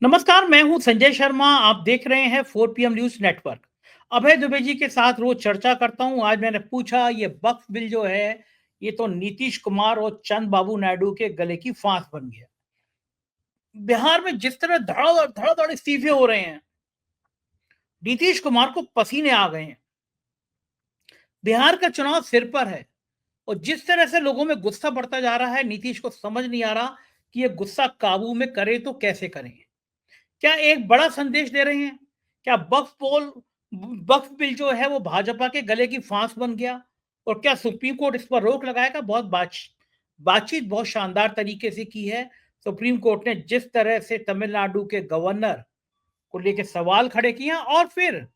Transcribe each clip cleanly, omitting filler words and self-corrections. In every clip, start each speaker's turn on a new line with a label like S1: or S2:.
S1: नमस्कार, मैं हूं संजय शर्मा। आप देख रहे हैं 4 PM न्यूज नेटवर्क। अभय दुबे जी के साथ रोज चर्चा करता हूं। आज मैंने पूछा, ये वक्फ बिल जो है, ये तो नीतीश कुमार और चंद्रबाबू नायडू के गले की फांस बन गया। बिहार में जिस तरह धड़ाधड़ धड़ाधड़ इस्तीफे हो रहे हैं, नीतीश कुमार को पसीने आ गए हैं। बिहार का चुनाव सिर पर है और जिस तरह से लोगों में गुस्सा बढ़ता जा रहा है, नीतीश को समझ नहीं आ रहा कि ये गुस्सा काबू में करे तो कैसे करें। क्या एक बड़ा संदेश दे रहे हैं? क्या वक्फ बिल जो है वो भाजपा के गले की फांस बन गया? और क्या सुप्रीम कोर्ट इस पर रोक लगाएगा? बातचीत बहुत शानदार तरीके से की है। सुप्रीम कोर्ट ने जिस तरह से तमिलनाडु के गवर्नर को लेकर सवाल खड़े किए हैं, और फिर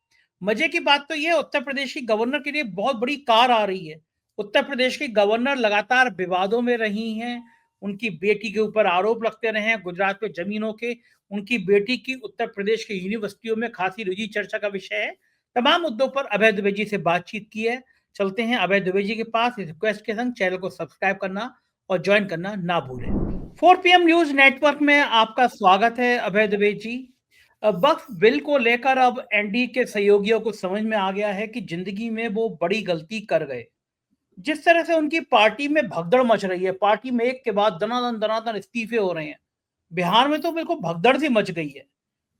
S1: मजे की बात तो यह है, उत्तर प्रदेश की गवर्नर के लिए बहुत बड़ी कार आ रही है। उत्तर प्रदेश की गवर्नर लगातार विवादों में रही हैं। उनकी बेटी के ऊपर आरोप लगते रहे हैं गुजरात में जमीनों के। उनकी बेटी की उत्तर प्रदेश की यूनिवर्सिटियों में खासी रुचि चर्चा का विषय है। तमाम मुद्दों पर अभय दुबे जी से बातचीत की है। चलते हैं अभय दुबे जी के पास। इस रिक्वेस्ट के संग चैनल को सब्सक्राइब करना और ज्वाइन करना ना भूलें। 4 PM न्यूज नेटवर्क में आपका स्वागत है अभय दुबे जी। वक्फ बिल को लेकर अब एनडीए के सहयोगियों को समझ में आ गया है कि जिंदगी में वो बड़ी गलती कर गए। जिस तरह से उनकी पार्टी में भगदड़ मच रही है, पार्टी में एक के बाद दनादन दनादन इस्तीफे हो रहे हैं। बिहार में तो बिल्कुल भगदड़ सी मच गई है।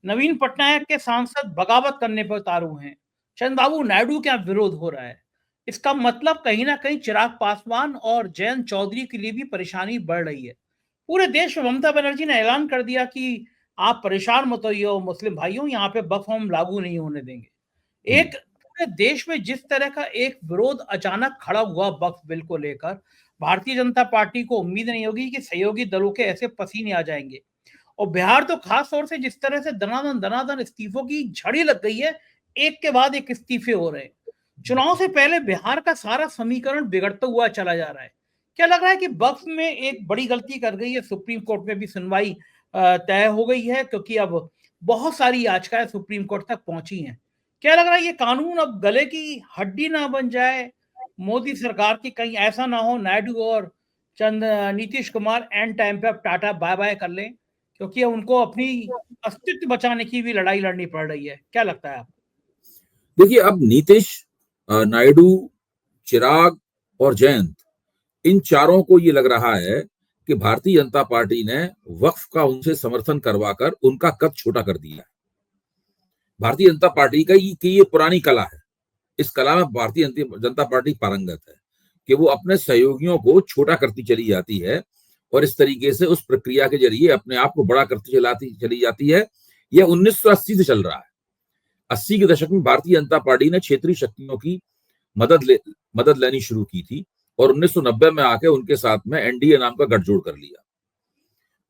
S1: नवीन पटनायक के सांसद बगावत करने पर उतारू हैं। चंद्रबाबू नायडू का विरोध हो रहा है। इसका मतलब कहीं ना कहीं चिराग पासवान और जयंत चौधरी के लिए भी परेशानी बढ़ रही है। पूरे देश में ममता बनर्जी ने ऐलान कर दिया कि आप परेशान मत होइए मुस्लिम भाइयों, यहाँ पे वक्फ हम लागू नहीं होने देंगे। एक पूरे देश में जिस तरह का एक विरोध अचानक खड़ा हुआ वक्फ बिल को लेकर, भारतीय जनता पार्टी को उम्मीद नहीं होगी कि सहयोगी दलों के ऐसे पसीने आ जाएंगे। और बिहार तो खास तौर से जिस तरह से दनादन दनादन इस्तीफों की झड़ी लग गई है, एक के बाद एक इस्तीफे हो रहे हैं। चुनाव से पहले बिहार का सारा समीकरण बिगड़ता हुआ चला जा रहा है। क्या लग रहा है कि वक्फ में एक बड़ी गलती कर गई है? सुप्रीम कोर्ट में भी सुनवाई तय हो गई है, क्योंकि अब बहुत सारी याचिकाएं सुप्रीम कोर्ट तक पहुंची हैं। क्या लग रहा है ये कानून अब गले की हड्डी ना बन जाए मोदी सरकार की? कहीं ऐसा ना हो नायडू और नीतीश कुमार एंड टाइम पे अब टाटा बाय बाय कर लें, क्योंकि उनको अपनी अस्तित्व बचाने की भी लड़ाई लड़नी पड़ रही है। क्या लगता है आपको?
S2: देखिए, अब नीतीश, नायडू, चिराग और जयंत, इन चारों को ये लग रहा है कि भारतीय जनता पार्टी ने वक्फ का उनसे समर्थन करवाकर उनका कद छोटा कर दिया है। भारतीय जनता पार्टी का ये पुरानी कला है। इस कला में भारतीय जनता पार्टी पारंगत है कि वो अपने सहयोगियों को छोटा करती चली जाती है और इस तरीके से उस प्रक्रिया के जरिए अपने आप को बड़ा करती चली जाती है। यह 1980 से चल रहा है। 80 के दशक में भारतीय जनता पार्टी ने क्षेत्रीय शक्तियों की मदद लेनी शुरू की थी और 1990 में आके उनके साथ में एनडीए नाम का गठजोड़ कर लिया।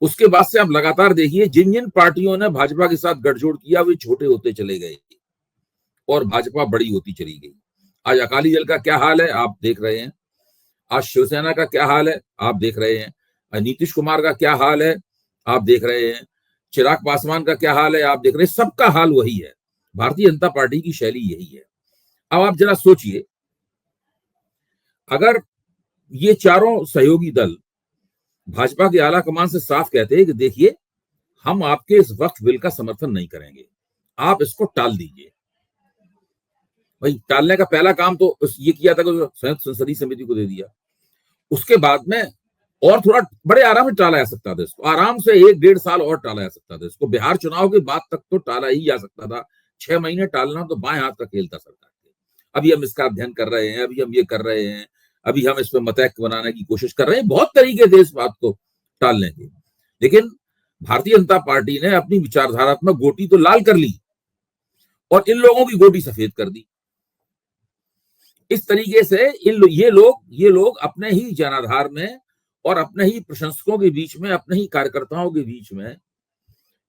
S2: उसके बाद से आप लगातार देखिए, जिन जिन पार्टियों ने भाजपा के साथ गठजोड़ किया वे छोटे होते चले गए और भाजपा बड़ी होती चली गई। आज अकाली दल का क्या हाल है आप देख रहे हैं। आज शिवसेना का क्या हाल है आप देख रहे हैं। नीतीश कुमार का क्या हाल है आप देख रहे हैं। चिराग पासवान का क्या हाल है आप देख रहे हैं। सबका हाल वही है। भारतीय जनता पार्टी की शैली यही है। अब आप जरा सोचिए, अगर ये चारों सहयोगी दल भाजपा के आला कमान से साफ कहते हैं कि देखिए, हम आपके इस वक्फ बिल का समर्थन नहीं करेंगे, आप इसको टाल दीजिए। भाई, टालने का पहला काम तो ये किया था कि संयुक्त संसदीय समिति को दे दिया। उसके बाद में और थोड़ा बड़े आराम से टाला जा सकता था इसको, आराम से 1-1.5 साल और टाला जा सकता था इसको। बिहार चुनाव के बाद तक तो टाला ही जा सकता था। 6 महीने टालना तो बाएं हाथ का खेल था सरकार के। अभी हम इसका अध्ययन कर रहे हैं, अभी हम ये कर रहे हैं, अभी हम इस पर मतैक्य बनाने की कोशिश कर रहे हैं। बहुत तरीके थे इस बात को टालने के, लेकिन भारतीय जनता पार्टी ने अपनी विचारधारात्मक गोटी तो लाल कर ली और इन लोगों की गोटी सफेद कर दी। इस तरीके से ये लोग अपने ही जनाधार में और अपने ही प्रशंसकों के बीच में, अपने ही कार्यकर्ताओं के बीच में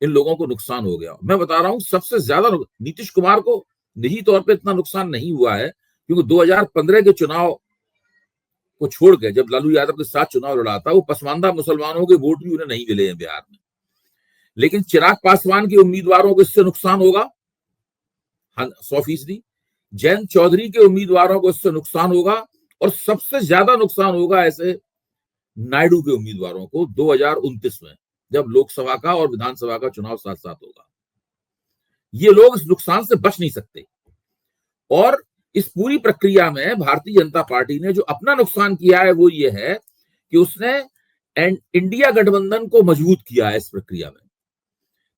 S2: इन लोगों को नुकसान हो गया। मैं बता रहा हूं, सबसे ज्यादा नीतीश कुमार को निजी तौर पे इतना नुकसान नहीं हुआ है, क्योंकि 2015 के चुनाव को छोड़ के जब लालू यादव के साथ चुनाव लड़ा था, वो पसमानदा मुसलमानों के वोट भी उन्हें नहीं मिले हैं बिहार में। लेकिन चिराग पासवान के उम्मीदवारों को इससे नुकसान होगा 100%। जयंत चौधरी के उम्मीदवारों को इससे नुकसान होगा और सबसे ज्यादा नुकसान होगा ऐसे नायडू के उम्मीदवारों को 2029 में। जब लोकसभा का और विधानसभा का चुनाव साथ साथ होगा। ये लोग इस नुकसान से बच नहीं सकते। और इस पूरी प्रक्रिया में भारतीय जनता पार्टी ने जो अपना नुकसान किया है वो ये है कि उसने इंडिया गठबंधन को मजबूत किया है इस प्रक्रिया में।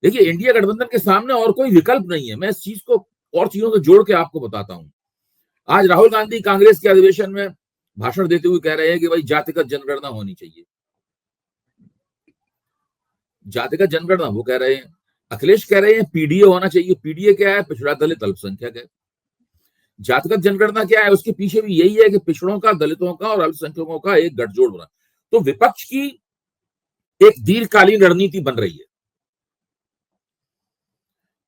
S2: देखिए, इंडिया गठबंधन के सामने और कोई विकल्प नहीं है। मैं इस चीज को और चीजों से जोड़ के आपको बताता हूं। आज राहुल गांधी कांग्रेस के अधिवेशन में भाषण देते हुए कह रहे हैं कि भाई जातिगत जनगणना होनी चाहिए। जातिगत जनगणना वो कह रहे हैं। अखिलेश कह रहे हैं पीडीए होना चाहिए। पीडीए क्या है? पिछड़ा दलित अल्पसंख्यक है। जातिगत जनगणना क्या है? उसके पीछे भी यही है कि पिछड़ों का, दलितों का और अल्पसंख्यकों का एक गठजोड़ बना। तो विपक्ष की एक दीर्घकालीन रणनीति बन रही है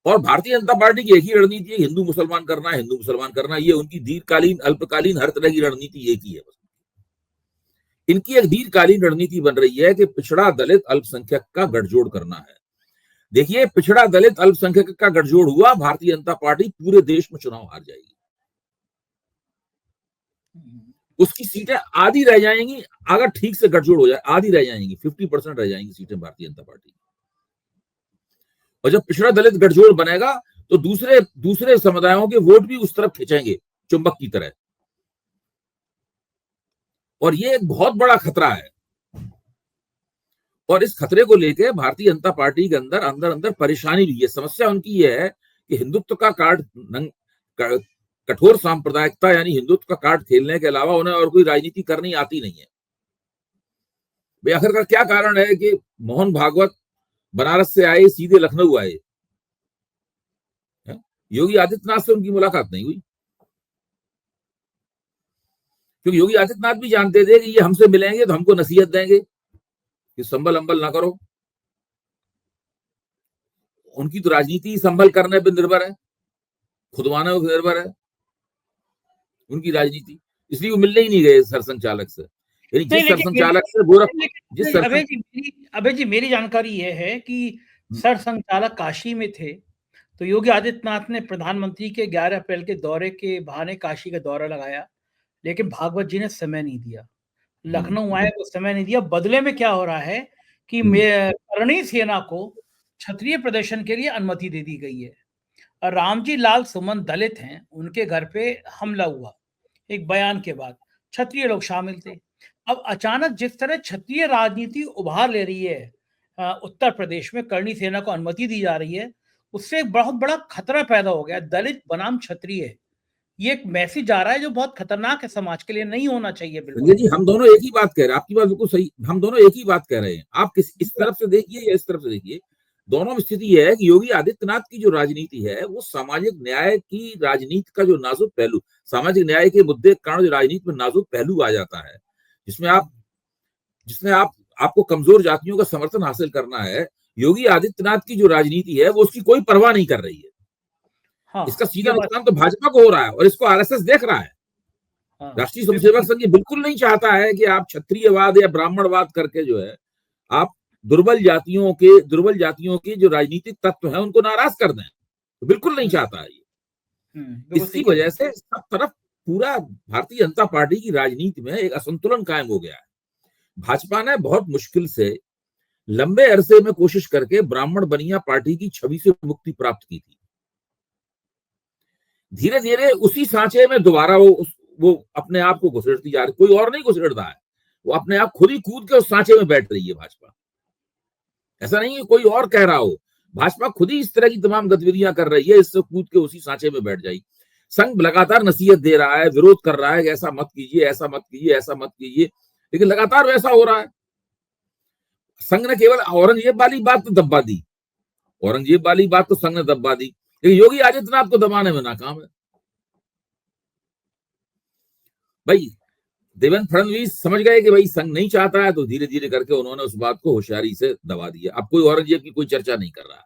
S2: और भारतीय जनता पार्टी की एक ही रणनीति है, हिंदू मुसलमान करना है, हिंदू मुसलमान करना। ये उनकी दीर्घकालीन, अल्पकालीन, हर तरह की रणनीति एक ही है। इनकी एक दीर्घकालीन रणनीति बन रही है कि पिछड़ा दलित अल्पसंख्यक का गठजोड़ करना है। देखिए, पिछड़ा दलित अल्पसंख्यक का गठजोड़ हुआ, भारतीय जनता पार्टी पूरे देश में चुनाव हार जाएगी। उसकी सीटें आधी रह जाएंगी, अगर ठीक से गठजोड़ हो जाए आधी रह जाएंगी, 50% रह जाएंगी सीटें भारतीय जनता पार्टी की। और जब पिछड़ा दलित गठजोड़ बनेगा तो दूसरे समुदायों के वोट भी उस तरफ खींचेंगे चुंबक की तरह। और ये एक बहुत बड़ा खतरा है। और इस खतरे को लेकर भारतीय जनता पार्टी के अंदर अंदर परेशानी भी है। समस्या उनकी ये है कि हिंदुत्व का कार्ड, कठोर सांप्रदायिकता यानी हिंदुत्व का कार्ड खेलने के अलावा उन्हें और कोई राजनीति करनी आती नहीं है। भाई आखिरकार क्या कारण है कि मोहन भागवत बनारस से आए, सीधे लखनऊ आए? योगी आदित्यनाथ से उनकी मुलाकात नहीं हुई, क्योंकि योगी आदित्यनाथ भी जानते थे कि ये हमसे मिलेंगे तो हमको नसीहत देंगे कि संभल अंबल ना करो। उनकी तो राजनीति संभल करने पर निर्भर है, खुदवाने पर निर्भर है उनकी राजनीति। इसलिए वो मिलने ही नहीं गए सरसंघचालक से। यानी जिस सरसंघचालक से
S1: अभय जी, मेरी जानकारी यह है कि सरसंघचालक काशी में थे, तो योगी आदित्यनाथ ने प्रधानमंत्री के 11 अप्रैल के दौरे के बहाने काशी का दौरा लगाया, लेकिन भागवत जी ने समय नहीं दिया। लखनऊ आए तो समय नहीं दिया। बदले में क्या हो रहा है कि करणी सेना को क्षत्रिय प्रदर्शन के लिए अनुमति दे दी गई है। रामजी लाल सुमन दलित हैं, उनके घर पे हमला हुआ एक बयान के बाद, क्षत्रिय लोग शामिल थे। अब अचानक जिस तरह क्षत्रिय राजनीति उभार ले रही है उत्तर प्रदेश में, करणी सेना को अनुमति दी जा रही है, उससे एक बहुत बड़ा खतरा पैदा हो गया। दलित बनाम क्षत्रिय, ये एक मैसेज आ रहा है जो बहुत खतरनाक है, समाज के लिए नहीं होना चाहिए। बिल्कुल
S2: जी, हम दोनों एक ही बात कह रहे हैं। आपकी बात बिल्कुल सही, हम दोनों एक ही बात कह रहे हैं। आप इस तरफ से देखिए या इस तरफ से देखिए, दोनों में स्थिति यह है कि योगी आदित्यनाथ की जो राजनीति है वो सामाजिक न्याय की राजनीति का जो नाजुक पहलू, सामाजिक न्याय के मुद्दे के कारण जो राजनीति में नाजुक पहलू आ जाता है, जिसमें आपको कमजोर जातियों का समर्थन हासिल करना है, योगी आदित्यनाथ की जो राजनीति है वो उसकी कोई परवाह नहीं कर रही है। हाँ, इसका सीधा नुकसान तो भाजपा को हो रहा है और इसको आरएसएस देख रहा है। हाँ, राष्ट्रीय स्वयंसेवक संघ बिल्कुल नहीं चाहता है कि आप क्षत्रियवाद या ब्राह्मणवाद करके जो है आप दुर्बल जातियों के जो राजनीतिक तत्व हैं उनको नाराज कर दें, तो बिल्कुल नहीं चाहता है ये। इसकी वजह से सब तरफ पूरा भारतीय जनता पार्टी की राजनीति में एक असंतुलन कायम हो गया है। भाजपा ने बहुत मुश्किल से लंबे अरसे में कोशिश करके ब्राह्मण बनिया पार्टी की छवि से मुक्ति प्राप्त की थी। धीरे धीरे उसी सांचे में दोबारा वो अपने आप को घुसेड़ती जा रही। कोई और नहीं घुसेड़ रहा है, वो अपने आप खुद ही कूद के उस सांचे में बैठ रही है भाजपा। ऐसा नहीं है कोई और कह रहा हो, भाजपा खुद ही इस तरह की तमाम गतिविधियां कर रही है, इससे कूद के उसी सांचे में बैठ जाएगी। संघ लगातार नसीहत दे रहा है, विरोध कर रहा है कि ऐसा मत कीजिए, ऐसा मत कीजिए, ऐसा मत कीजिए, लेकिन लगातार वैसा हो रहा है। संघ ने केवल औरंगजेब वाली बात तो दबा दी, औरंगजेब वाली बात तो संघ ने दबा दी, लेकिन योगी आदित्यनाथ को दबाने में नाकाम है। भाई देवेंद्र फडणवीस समझ गए कि भाई संघ नहीं चाहता है, तो धीरे धीरे करके उन्होंने उस बात को होशियारी से दबा दिया। अब कोई औरंगजेब की कोई चर्चा नहीं कर रहा है,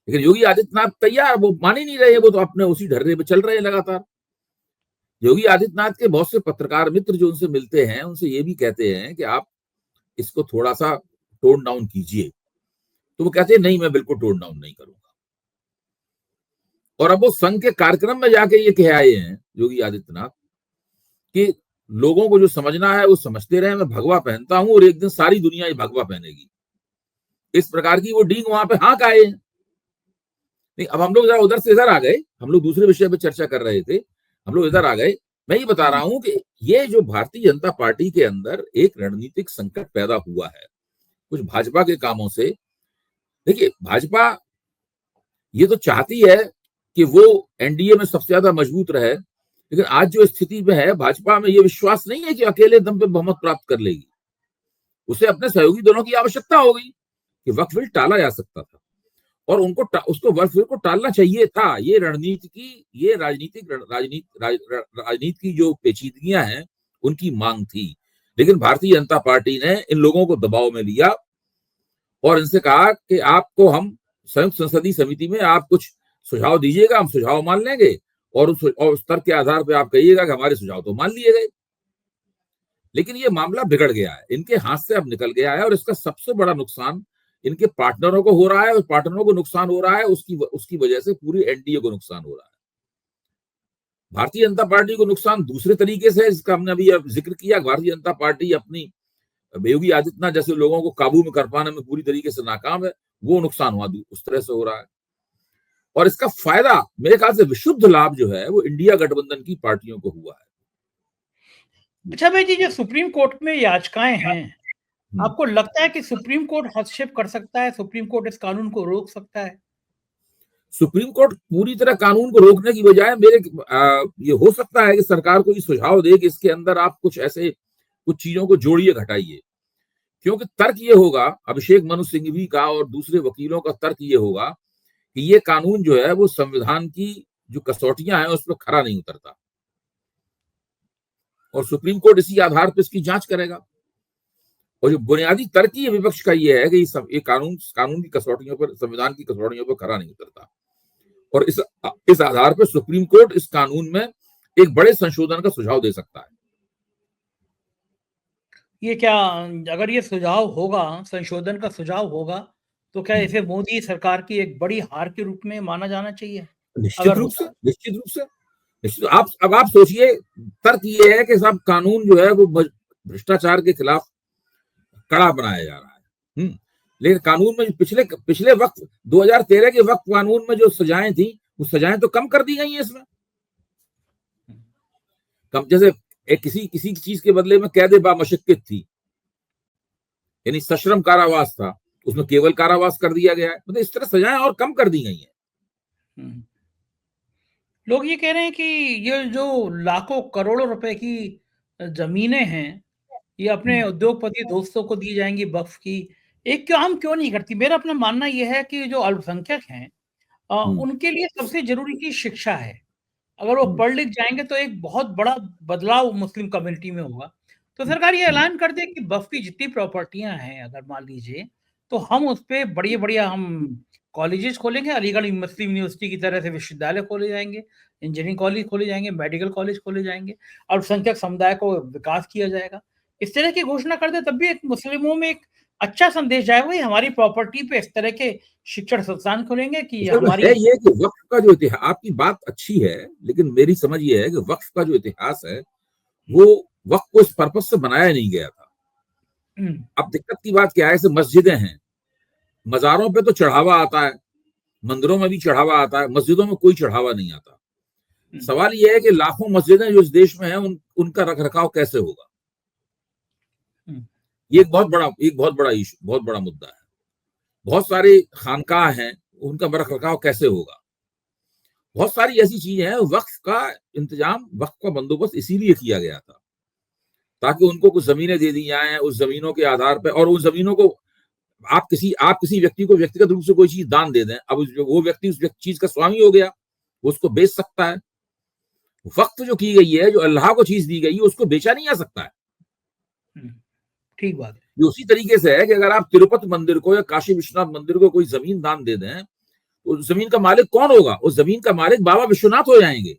S2: लेकिन योगी आदित्यनाथ तैयार, वो मान ही नहीं रहे, वो तो अपने उसी ढर्रे पे चल रहे हैं लगातार। योगी आदित्यनाथ के बहुत से पत्रकार मित्र जो उनसे मिलते हैं, उनसे ये भी कहते हैं कि आप इसको थोड़ा सा टोन डाउन कीजिए, तो वो कहते हैं नहीं, मैं बिल्कुल टोन डाउन नहीं करूंगा। और अब वो संघ के कार्यक्रम में जाके ये कह आए हैं योगी आदित्यनाथ कि लोगों को जो समझना है वो समझते रहे, मैं भगवा पहनता हूं और एक दिन सारी दुनिया ये भगवा पहनेगी। इस प्रकार की वो डींग वहां पे हाँक आए। नहीं, अब हम लोग उधर से इधर आ गए, हम लोग दूसरे विषय पे चर्चा कर रहे थे, हम लोग इधर आ गए। मैं ये बता रहा हूं कि ये जो भारतीय जनता पार्टी के अंदर एक रणनीतिक संकट पैदा हुआ है कुछ भाजपा के कामों से। देखिए, भाजपा ये तो चाहती है कि वो एनडीए में सबसे ज्यादा मजबूत रहे, लेकिन आज जो स्थिति में है, भाजपा में ये विश्वास नहीं है कि अकेले दम पे बहुमत प्राप्त कर लेगी। उसे अपने सहयोगी दलों की आवश्यकता होगी कि वक्फ बिल टाला जा सकता था और उसको वक्फ बिल को टालना चाहिए था। ये राजनीति की जो पेचीदगियां हैं उनकी मांग थी, लेकिन भारतीय जनता पार्टी ने इन लोगों को दबाव में लिया और इनसे कहा कि आपको हम संयुक्त संसदीय समिति में आप कुछ सुझाव दीजिएगा, हम सुझाव मान लेंगे और उस स्तर के आधार पर आप कहिएगा कि हमारे सुझाव तो मान लिए गए। लेकिन ये मामला बिगड़ गया है, इनके हाथ से अब निकल गया है और इसका सबसे बड़ा नुकसान इनके पार्टनरों को हो रहा है और पार्टनरों को नुकसान हो रहा है, उसकी वजह से पूरी एनडीए को नुकसान हो रहा है। भारतीय जनता पार्टी को नुकसान दूसरे तरीके से, इसका हमने अभी जिक्र किया। भारतीय जनता पार्टी अपनी योगी आदित्यनाथ जैसे लोगों को काबू में कर पाने में पूरी तरीके से नाकाम है, वो नुकसान हुआ उस तरह से हो रहा है। और इसका फायदा मेरे ख्याल से विशुद्ध लाभ जो है वो इंडिया गठबंधन की पार्टियों को हुआ है।
S1: अच्छा भाई जी, जो सुप्रीम कोर्ट में याचिकाएं हैं, आपको लगता है कि सुप्रीम कोर्ट हस्तक्षेप कर सकता है? सुप्रीम कोर्ट इस कानून को रोक सकता है?
S2: सुप्रीम कोर्ट पूरी तरह कानून को रोकने की बजाय ये हो सकता है कि सरकार को ये सुझाव दे कि इसके अंदर आप कुछ चीजों को जोड़िए, घटाइए। क्योंकि तर्क ये होगा, अभिषेक मनु सिंघवी का और दूसरे वकीलों का तर्क ये होगा कि ये कानून जो है वो संविधान की जो कसौटियां हैं उस पर खरा नहीं उतरता और सुप्रीम कोर्ट इसी आधार पर इसकी जांच करेगा। और जो बुनियादी तर्क ही विपक्ष का ये है कि ये कानून की कसौटियों पर, संविधान की कसौटियों पर खरा नहीं उतरता और इस आधार पर सुप्रीम कोर्ट इस कानून में एक बड़े संशोधन का सुझाव दे सकता है।
S1: ये क्या, अगर ये सुझाव होगा, संशोधन का सुझाव होगा, तो क्या इसे मोदी सरकार की एक बड़ी हार के रूप में माना जाना चाहिए?
S2: निश्चित रूप से। अब आप सोचिए, तर्क ये है कि सब कानून जो है वो भ्रष्टाचार के खिलाफ कड़ा बनाया जा रहा है, लेकिन कानून में पिछले वक्त 2013 के वक्त कानून में जो सजाएं थी वो सजाएं तो कम कर दी गई हैं इसमें। कम, जैसे किसी चीज के बदले में कैद बामशक्कत थी, यानी सश्रम कारावास था, उसमें केवल कारावास कर दिया गया है। मतलब इस तरह सजाएं और कम कर दी गई हैं।
S1: लोग ये कह रहे हैं कि ये जो लाखों करोड़ों रुपए की जमीनें हैं, ये अपने उद्योगपति दोस्तों को दी जाएंगी वक्फ की, एक काम क्यों नहीं करती? मेरा अपना मानना यह है कि जो अल्पसंख्यक हैं उनके लिए सबसे जरूरी चीज शिक्षा है। अगर वो पढ़ लिख जाएंगे तो एक बहुत बड़ा बदलाव मुस्लिम कम्युनिटी में होगा। तो सरकार ये ऐलान कर दे कि वक्फ की जितनी प्रॉपर्टियां हैं, अगर मान लीजिए, तो हम उस पर बढ़िया हम कॉलेजेस खोलेंगे, अलीगढ़ मुस्लिम यूनिवर्सिटी की तरह से विश्वविद्यालय खोले जाएंगे, इंजीनियरिंग कॉलेज खोले जाएंगे, मेडिकल कॉलेज खोले जाएंगे, अल्पसंख्यक समुदाय को विकास किया जाएगा। इस तरह की घोषणा कर दे तब भी एक मुस्लिमों में एक अच्छा संदेश जाएगा, हमारी प्रॉपर्टी पे इस तरह के शिक्षण संस्थान खोलेंगे कि हमारी
S2: ये कि वक्फ का जो इतिहास, आपकी बात अच्छी है, लेकिन मेरी समझ ये है कि वक्फ का जो इतिहास है वो वक्फ को इस पर्पस से बनाया नहीं गया था। अब दिक्कत की बात क्या है, जैसे मस्जिदें हैं, मजारों पे तो चढ़ावा आता है, मंदिरों में भी चढ़ावा आता है, मस्जिदों में कोई चढ़ावा नहीं आता। सवाल यह है कि लाखों मस्जिदें जो इस देश में हैं उनका रखरखाव कैसे होगा? ये एक बहुत बड़ा इशू, बहुत बड़ा मुद्दा है। बहुत सारे खानकाह हैं, उनका रखरखाव कैसे होगा? बहुत सारी ऐसी चीजें हैं। वक्फ का इंतजाम, वक्फ का बंदोबस्त इसीलिए किया गया था ताकि उनको कुछ जमीनें दे दी जाएं, उस जमीनों के आधार पर, और उन जमीनों को आप किसी व्यक्ति को व्यक्तिगत रूप से कोई चीज दान दे दें, अब वो व्यक्ति उस चीज का स्वामी हो गया, वो उसको बेच सकता है। वक्त जो की गई है, जो अल्लाह को चीज दी गई है, उसको बेचा नहीं जा सकता है।
S1: ठीक बात है।
S2: ये उसी तरीके से है कि अगर आप तिरुपति मंदिर को या काशी विश्वनाथ मंदिर को कोई जमीन दान दे दें, तो उस जमीन का मालिक कौन होगा? उस जमीन का मालिक बाबा विश्वनाथ हो जाएंगे।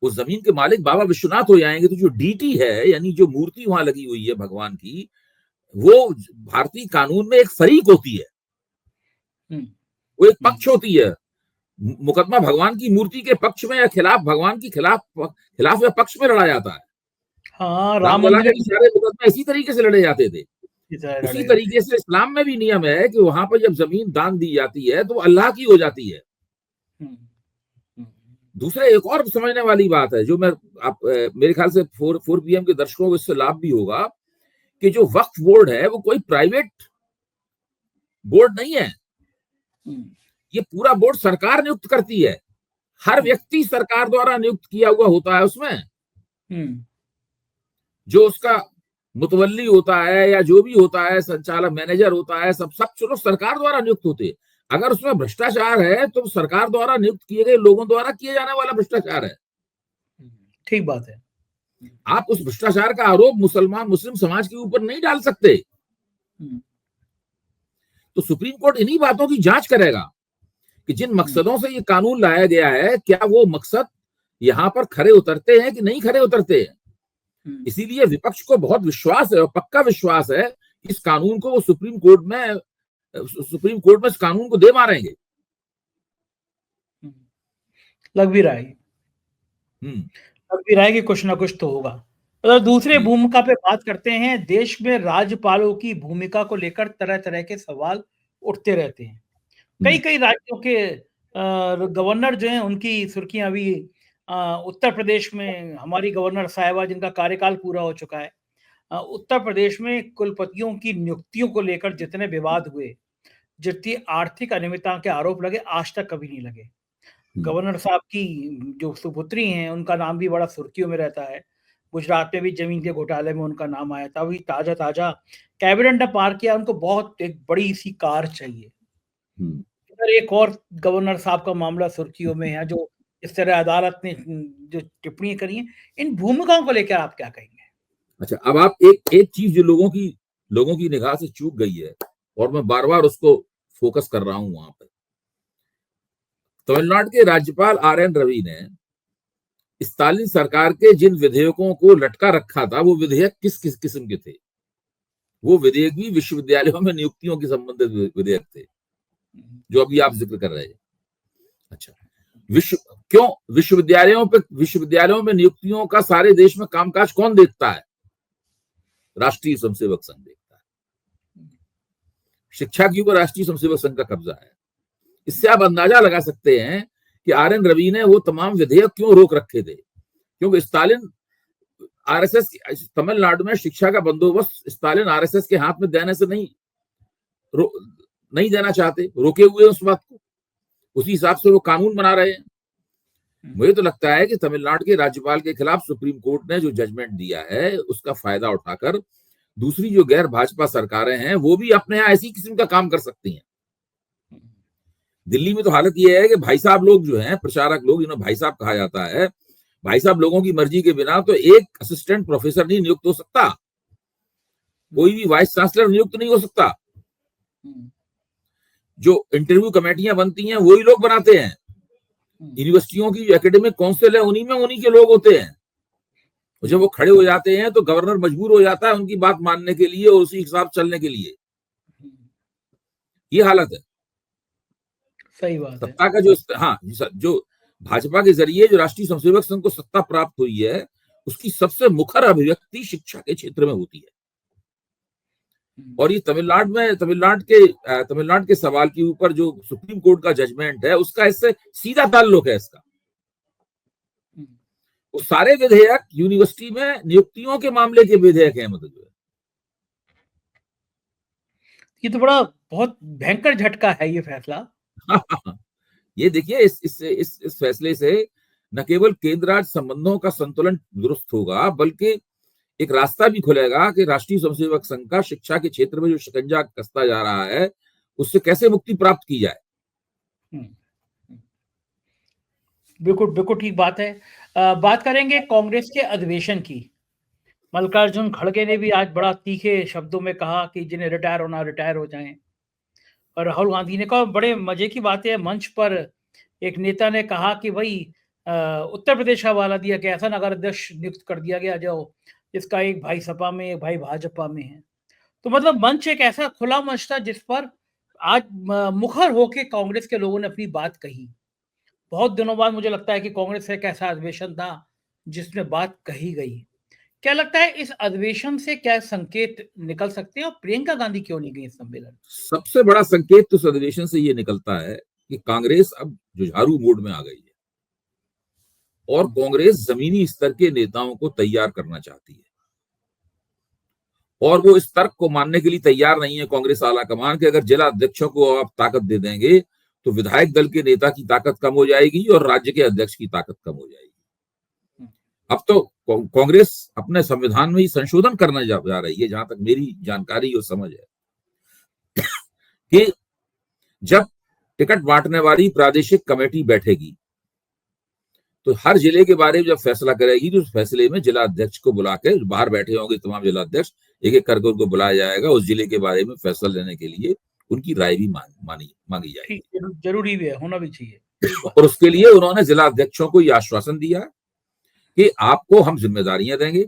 S2: उस जमीन के मालिक बाबा विश्वनाथ हो जाएंगे। तो जो डीटी है, यानी जो मूर्ति वहां लगी हुई है भगवान की, वो भारतीय कानून में एक फरीक होती है, वो एक पक्ष होती है। मुकदमा भगवान की मूर्ति के पक्ष में या खिलाफ, भगवान की खिलाफ या पक्ष में लड़ा जाता है।
S1: हाँ,
S2: रामलला के सारे मुकदमे इसी तरीके से लड़े जाते थे। उसी तरीके से इस्लाम में भी नियम है कि वहां पर जब जमीन दान दी जाती है तो अल्लाह की हो जाती है। दूसरा एक और समझने वाली बात है जो मैं आप मेरे ख्याल से 4 PM के दर्शकों को इससे लाभ भी होगा कि जो वक्फ बोर्ड है वो कोई प्राइवेट बोर्ड नहीं है। ये पूरा बोर्ड सरकार नियुक्त करती है। हर व्यक्ति सरकार द्वारा नियुक्त किया हुआ होता है उसमें। जो उसका मुतवल्ली होता है या जो भी होता है, संचालक मैनेजर होता है, सब चलो सरकार द्वारा नियुक्त होते हैं। अगर उसमें भ्रष्टाचार है तो सरकार द्वारा नियुक्त किए गए लोगों द्वारा किए जाने वाला भ्रष्टाचार है।
S1: ठीक बात है।
S2: आप उस भ्रष्टाचार का आरोप मुस्लिम समाज के ऊपर नहीं डाल सकते। तो सुप्रीम कोर्ट इन्हीं बातों की जांच करेगा कि जिन मकसदों से ये कानून लाया गया है क्या वो मकसद यहां पर खरे उतरते हैं कि नहीं खरे उतरते हैं। इसीलिए विपक्ष को बहुत विश्वास है और पक्का विश्वास है कि इस कानून को वो सुप्रीम कोर्ट में इस कानून को दे मारेंगे।
S1: लग भी रहा है कि कुछ ना कुछ तो होगा। तो दूसरे भूमिका पे बात करते हैं। देश में राज्यपालों की भूमिका को लेकर तरह तरह के सवाल उठते रहते हैं। कई राज्यों के गवर्नर जो हैं उनकी सुर्खियां अभी उत्तर प्रदेश में हमारी गवर्नर साहिबा जिनका कार्यकाल पूरा हो चुका है, उत्तर प्रदेश में कुलपतियों की नियुक्तियों को लेकर जितने विवाद हुए, जितनी आर्थिक अनियमितता के आरोप लगे, आज तक कभी नहीं लगे। गवर्नर साहब की जो सुपुत्री हैं उनका नाम भी बड़ा सुर्खियों में रहता है। गुजरात में भी जमीन के घोटाले में उनका नाम आया था। अभी ताजा कैबिनेट ने पार किया, उनको बहुत एक बड़ी सी कार चाहिए। एक और गवर्नर साहब का मामला सुर्खियों में है जो इस तरह अदालत ने जो टिप्पणी करी है, इन भूमिकाओं को लेकर आप क्या कहेंगे?
S2: अच्छा, अब आप एक चीज जो लोगों की निगाह से चूक गई है और मैं बार बार उसको फोकस कर रहा हूं वहां पर। तमिलनाडु के राज्यपाल RN रवि ने स्टालिन सरकार के जिन विधेयकों को लटका रखा था वो विधेयक किस किस्म के थे? वो विधेयक भी विश्वविद्यालयों में नियुक्तियों के संबंधित विधेयक थे जो अभी आप जिक्र कर रहे हैं। अच्छा, क्यों विश्वविद्यालयों में नियुक्तियों का सारे देश में कामकाज कौन देखता है? राष्ट्रीय स्वयंसेवक संघ देखता है। शिक्षा के ऊपर राष्ट्रीय स्वयंसेवक संघ का कब्जा है। इससे आप अंदाजा लगा सकते हैं कि RN रवि ने वो तमाम विधेयक क्यों रोक रखे थे। क्योंकि स्टालिन RSS तमिलनाडु में शिक्षा का बंदोबस्त स्टालिन RSS के हाथ में देने से नहीं देना चाहते, रोके हुए उस बात को। उसी हिसाब से वो कानून बना रहे हैं। मुझे तो लगता है कि तमिलनाडु के राज्यपाल के खिलाफ सुप्रीम कोर्ट ने जो जजमेंट दिया है उसका फायदा उठाकर दूसरी जो गैर भाजपा सरकारें हैं वो भी अपने यहाँ ऐसी किस्म का काम कर सकती हैं। दिल्ली में तो हालत यह है कि भाई साहब लोग जो हैं, प्रचारक लोग, इन्हें भाई साहब कहा जाता है, भाई साहब लोगों की मर्जी के बिना तो एक असिस्टेंट प्रोफेसर नहीं नियुक्त हो सकता, कोई भी वाइस चांसलर नियुक्त नहीं हो सकता। जो इंटरव्यू कमेटियां बनती हैं वही लोग बनाते हैं। यूनिवर्सिटियों की जो एकेडमिक काउंसिल है उन्हीं के लोग होते हैं। और जब वो खड़े हो जाते हैं तो गवर्नर मजबूर हो जाता है उनकी बात मानने के लिए और उसी हिसाब चलने के लिए। ये हालत है।
S1: सही बात है।
S2: सत्ता का जो भाजपा के जरिए जो राष्ट्रीय स्वयंसेवक संघ को सत्ता प्राप्त हुई है उसकी सबसे मुखर अभिव्यक्ति शिक्षा के क्षेत्र में होती है। और ये तमिलनाडु के सवाल के ऊपर जो सुप्रीम कोर्ट का जजमेंट है उसका इससे सीधा ताल्लुक है इसका। वो सारे विधेयक यूनिवर्सिटी में नियुक्तियों के मामले के विधेयक हैं। मतलब
S1: ये तो बहुत भयंकर झटका है ये फैसला।
S2: ये देखिए, इस फैसले से न केवल केंद्र राज्य संबंधों का संतुलन दुरुस्त होगा बल्कि एक रास्ता भी खुलेगा कि राष्ट्रीय स्वयंसेवक संघ का शिक्षा के क्षेत्र में जो शिकंजा कसता जा रहा है उससे कैसे मुक्ति प्राप्त की जाए।
S1: बिल्कुल ठीक बात है। बात करेंगे कांग्रेस के अधिवेशन की। मल्लिकार्जुन खड़गे ने भी आज बड़ा तीखे शब्दों में कहा कि जिन्हें रिटायर होना रिटायर हो जाएं। और राहुल गांधी ने कहा, बड़े मजे की बात है, मंच पर एक नेता ने कहा कि भाई उत्तर प्रदेश का हवाला दिया कि ऐसा नगर अध्यक्ष नियुक्त कर दिया गया जो जिसका एक भाई सपा में एक भाई भाजपा में है। तो मतलब मंच एक ऐसा खुला मंच था जिस पर आज मुखर होके कांग्रेस के लोगों ने अपनी बात कही। बहुत दिनों बाद मुझे लगता है कि कांग्रेस एक ऐसा अधिवेशन था जिसमें बात कही गई। क्या लगता है इस अधिवेशन से क्या संकेत निकल सकते हैं और प्रियंका गांधी क्यों नहीं गई सम्मेलन?
S2: सबसे बड़ा संकेत तो इस अधिवेशन से ये निकलता है कि कांग्रेस अब जुझारू मोड में आ गई है और कांग्रेस जमीनी स्तर के नेताओं को तैयार करना चाहती है और वो इस तर्क को मानने के लिए तैयार नहीं है कांग्रेस आला कमान कि अगर जिला अध्यक्षों को आप ताकत दे देंगे तो विधायक दल के नेता की ताकत कम हो जाएगी और राज्य के अध्यक्ष की ताकत कम हो जाएगी। अब तो कांग्रेस अपने संविधान में ही संशोधन करने जा रही है, जहां तक मेरी जानकारी और समझ है, कि जब टिकट बांटने वाली प्रादेशिक कमेटी बैठेगी तो हर जिले के बारे में जब फैसला करेगी तो उस फैसले में जिला अध्यक्ष को बुला के, बाहर बैठे होंगे तमाम जिला अध्यक्ष, एक एक करके उनको बुलाया जाएगा उस जिले के बारे में फैसला लेने के लिए, उनकी राय भी मांगी जाएगी।
S1: जरूरी भी है, होना भी चाहिए।
S2: और उसके लिए उन्होंने जिला अध्यक्षों को यह आश्वासन दिया कि आपको हम जिम्मेदारियां देंगे,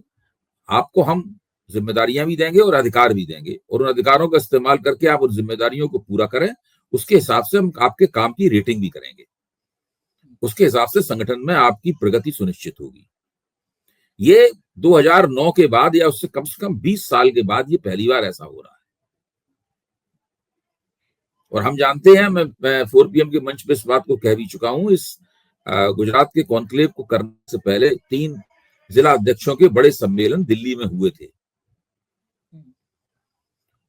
S2: आपको हम जिम्मेदारियां भी देंगे और अधिकार भी देंगे, और उन अधिकारों का इस्तेमाल करके आप उन जिम्मेदारियों को पूरा करें, उसके हिसाब से हम आपके काम की रेटिंग भी करेंगे, उसके हिसाब से संगठन में आपकी प्रगति सुनिश्चित होगी। ये 2009 के बाद या उससे कम से कम 20 साल के बाद ये पहली बार ऐसा हो रहा है। और हम जानते हैं, मैं 4PM के मंच पे इस बात को कह भी चुका हूं, इस गुजरात के कॉन्क्लेव को करने से पहले 3 जिला अध्यक्षों के बड़े सम्मेलन दिल्ली में हुए थे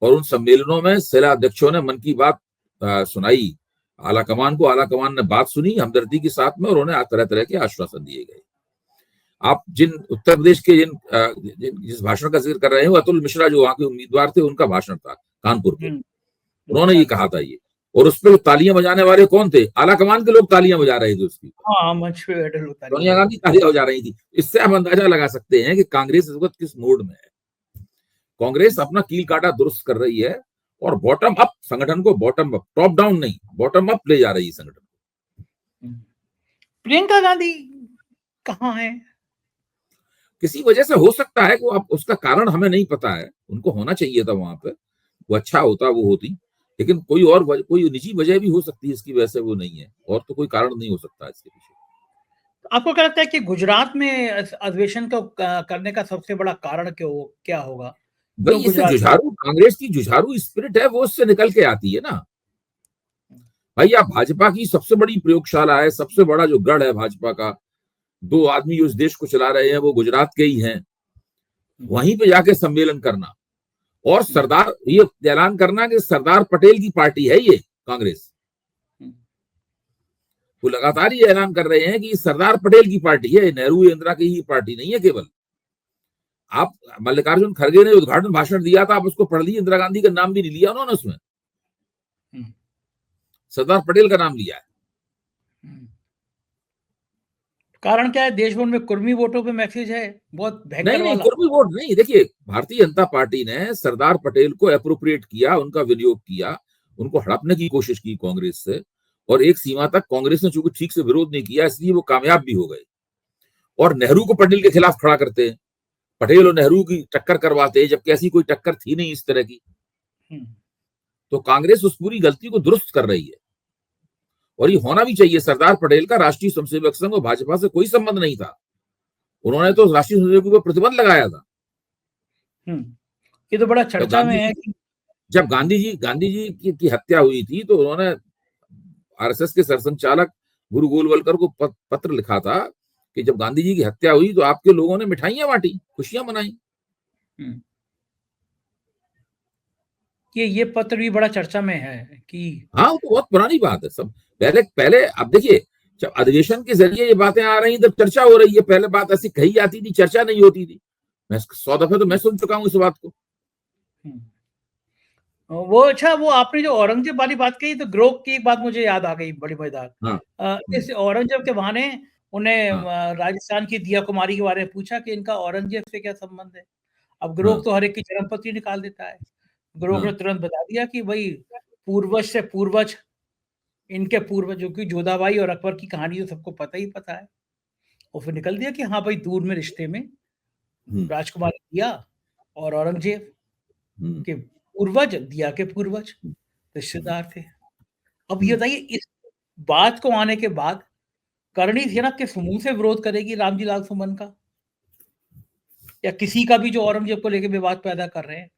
S2: और उन सम्मेलनों में जिला अध्यक्षों ने मन की बात सुनाई आला कमान को, आला कमान ने बात सुनी हमदर्दी के साथ में और उन्हें तरह तरह के आश्वासन दिए गए। आप जिन उत्तर प्रदेश के जिस भाषण का जिक्र कर रहे हैं, अतुल मिश्रा जो वहां के उम्मीदवार थे, उनका भाषण था कानपुर के, उन्होंने ये कहा था ये, और उस पर तालियां बजाने वाले कौन थे? आला कमान के लोग तालियां बजा रहे थे उसकी।
S1: मंच पे बैठे लोग
S2: सोनिया गांधी तालियां बजा रही थी। इससे आप अंदाजा लगा सकते हैं कि कांग्रेस इस वक्त किस मोड में है। कांग्रेस अपना कील काटा दुरुस्त कर रही है और बॉटम अप संगठन को, बॉटम अप, टॉप डाउन नहीं, बॉटम अप ले जा रही है संगठन को।
S1: प्रियंका गांधी कहाँ है?
S2: किसी वजह से हो सकता है कि उसका कारण हमें नहीं पता है, उनको होना चाहिए था वहां पे, वो अच्छा होता वो होती, लेकिन कोई निजी वजह भी हो सकती है इसकी वजह से वो नहीं है, और तो कोई कारण नहीं हो सकता इसके पीछे।
S1: आपको क्या लगता है कि गुजरात में अधिवेशन को करने का सबसे बड़ा कारण क्या होगा?
S2: भाई इससे जुझारू, कांग्रेस की जुझारू स्पिरिट है वो उससे निकल के आती है ना भाई। आप भाजपा की सबसे बड़ी प्रयोगशाला है, सबसे बड़ा जो गढ़ है भाजपा का, 2 आदमी उस देश को चला रहे हैं, वो गुजरात के ही हैं, वहीं पे जाके सम्मेलन करना और सरदार ये ऐलान करना कि सरदार पटेल की पार्टी है ये कांग्रेस। वो लगातार ये ऐलान कर रहे हैं कि सरदार पटेल की पार्टी है, नेहरू इंदिरा की ही पार्टी नहीं है केवल। आप मल्लिकार्जुन खड़गे ने उद्घाटन भाषण दिया था, आप उसको पढ़ लीजिए, इंदिरा गांधी का नाम भी नहीं लिया उन्होंने उसमें, सरदार पटेल का नाम लिया है।
S1: कारण क्या है? देश भर में कुर्मी वोटों पे मैसेज है बहुत भयंकर वाला।
S2: कुर्मी वोट नहीं, देखिए भारतीय जनता पार्टी ने सरदार पटेल को एप्रोप्रिएट किया, उनका विनियोग किया, उनको हड़पने की कोशिश की कांग्रेस से, और एक सीमा तक कांग्रेस ने चूंकि ठीक से विरोध नहीं किया इसलिए वो कामयाब भी हो गए। और नेहरू को पटेल के खिलाफ खड़ा करते हैं, पटेल और नेहरू की टक्कर करवाते हैं, जबकि ऐसी कोई टक्कर थी नहीं इस तरह की। तो कांग्रेस उस पूरी गलती को दुरुस्त कर रही है और ये होना भी चाहिए। सरदार पटेल का राष्ट्रीय स्वयंसेवक संघ और भाजपा से कोई संबंध नहीं था, उन्होंने तो राष्ट्रीय स्वयंसेवकों पर प्रतिबंध लगाया था।
S1: ये तो बड़ा चर्चा में है कि
S2: जब गांधी जी की हत्या हुई थी तो उन्होंने आरएसएस के सरसंघचालक गुरु गोलवलकर को पत्र लिखा था कि जब गांधी जी की हत्या हुई तो आपके लोगों ने मिठाइयां बांटी, खुशियां मनाई।
S1: ये पत्र भी बड़ा चर्चा में है कि
S2: हाँ, तो बहुत पुरानी बात है। सब पहले अब देखिए, जब अधिवेशन के जरिए ये बातें आ रही तब चर्चा हो रही है, पहले बात ऐसी कही जाती थी, चर्चा नहीं होती थी। मैं 100 दफे तो मैं सुन चुका हूँ इस बात को।
S1: वो अच्छा, वो आपने जो औरंगजेब वाली बात कही तो ग्रोह की एक बात मुझे याद आ गई बड़ी मजेदार। इस औरंगजेब के बहाने उन्हें राजस्थान की दिया कुमारी के बारे में पूछा कि इनका औरंगजेब से क्या संबंध है। अब ग्रोह तो हर एक की जन्मपत्री निकाल देता है। ग्रोह ने तुरंत बता दिया कि भाई पूर्वज से पूर्वज, इनके पूर्वजों की जोधाबाई और अकबर की कहानी तो सबको पता ही पता है। और फिर निकल दिया कि हाँ भाई, दूर में रिश्ते में राजकुमारी दिया और औरंगजेब के पूर्वज, दिया के पूर्वज रिश्तेदार थे। अब ये बताइए, इस बात को आने के बाद करणी सेना किस मुंह से विरोध करेगी रामजी लाल सुमन का? या किसी का भी जो औरंगजेब को लेकर विवाद पैदा कर रहे हैं।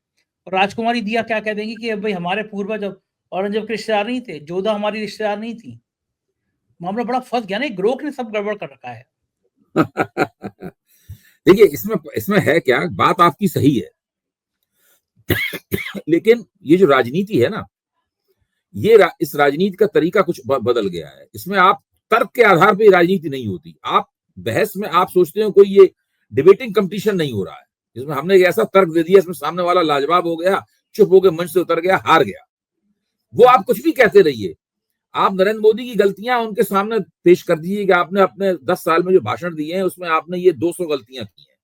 S1: और राजकुमारी दिया क्या कह देंगी कि अब भाई हमारे पूर्वज अब औरंगजेब के रिश्तेदार नहीं थे, जोधा हमारी रिश्तेदार नहीं थी। मामला बड़ा फंस गया ना, ग्रोक ने सब गड़बड़ कर रखा है।
S2: देखिए, इसमें इसमें है क्या, बात आपकी सही है लेकिन ये जो राजनीति है ना, इस राजनीति का तरीका कुछ बदल गया है। इसमें आप तर्क के आधार पर राजनीति नहीं होती। आप बहस में आप सोचते हो कोई ये डिबेटिंग कंपटीशन नहीं हो रहा है, जिसमें हमने ऐसा तर्क दे दिया, इसमें सामने वाला लाजवाब हो गया, चुप हो गया, मंच से उतर गया, हार गया। वो आप कुछ भी कहते रहिए, आप नरेंद्र मोदी की गलतियां उनके सामने पेश कर दीजिए कि आपने अपने 10 साल में जो भाषण दिए हैं उसमें आपने ये 200 गलतियां की हैं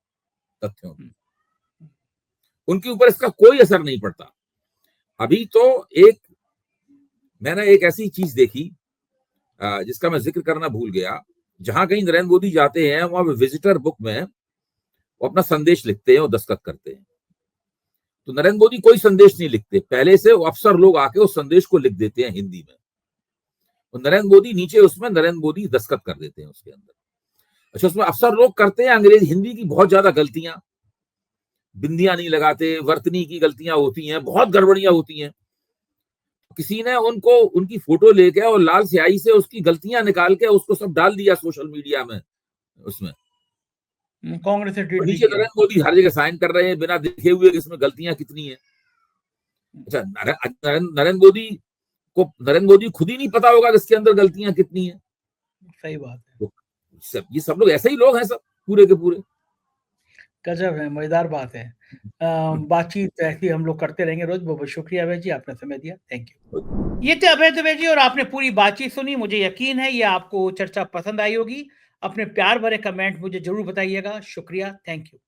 S2: तथ्यों की, उनके ऊपर इसका कोई असर नहीं पड़ता। अभी तो मैंने एक ऐसी चीज देखी जिसका मैं जिक्र करना भूल गया। जहां कहीं नरेंद्र मोदी जाते हैं वहां विजिटर बुक में वो अपना संदेश लिखते हैं और दस्तखत करते हैं। तो नरेंद्र मोदी कोई संदेश नहीं लिखते, पहले से वो अफसर लोग आके उस संदेश को लिख देते हैं हिंदी में, और नरेंद्र मोदी नीचे उसमें नरेंद्र मोदी दस्तखत कर देते हैं उसके अंदर। अच्छा, उसमें अफसर लोग करते हैं अंग्रेजी हिंदी की बहुत ज्यादा गलतियां, बिंदियां नहीं लगाते, वर्तनी की गलतियां होती हैं, बहुत गड़बड़ियां होती हैं। किसी ने उनकी फोटो लेके और लाल स्याही से उसकी गलतियां निकाल के उसको सब डाल दिया सोशल मीडिया में, उसमें
S1: कांग्रेस ने ट्वीट
S2: नीचे नरेंद्र मोदी हर जगह साइन कर रहे हैं बिना देखे हुए कि इसमें गलतियां कितनी है। अच्छा, नरेंद्र मोदी खुद ही नहीं पता होगा कि इसके अंदर गलतियां कितनी है।
S1: सही बात है।
S2: तो ये सब लोग ऐसे ही लोग हैं, सब पूरे के पूरे।
S1: गजब है, मजेदार बात है। बातचीत ऐसी हम लोग करते रहेंगे रोज। बहुत बहुत शुक्रिया अभय जी, आपने समय दिया, थैंक यू। ये थे अभय दुबे जी और आपने पूरी बातचीत सुनी। मुझे यकीन है ये आपको चर्चा पसंद आई होगी। अपने प्यार भरे कमेंट मुझे जरूर बताइएगा। शुक्रिया, थैंक यू।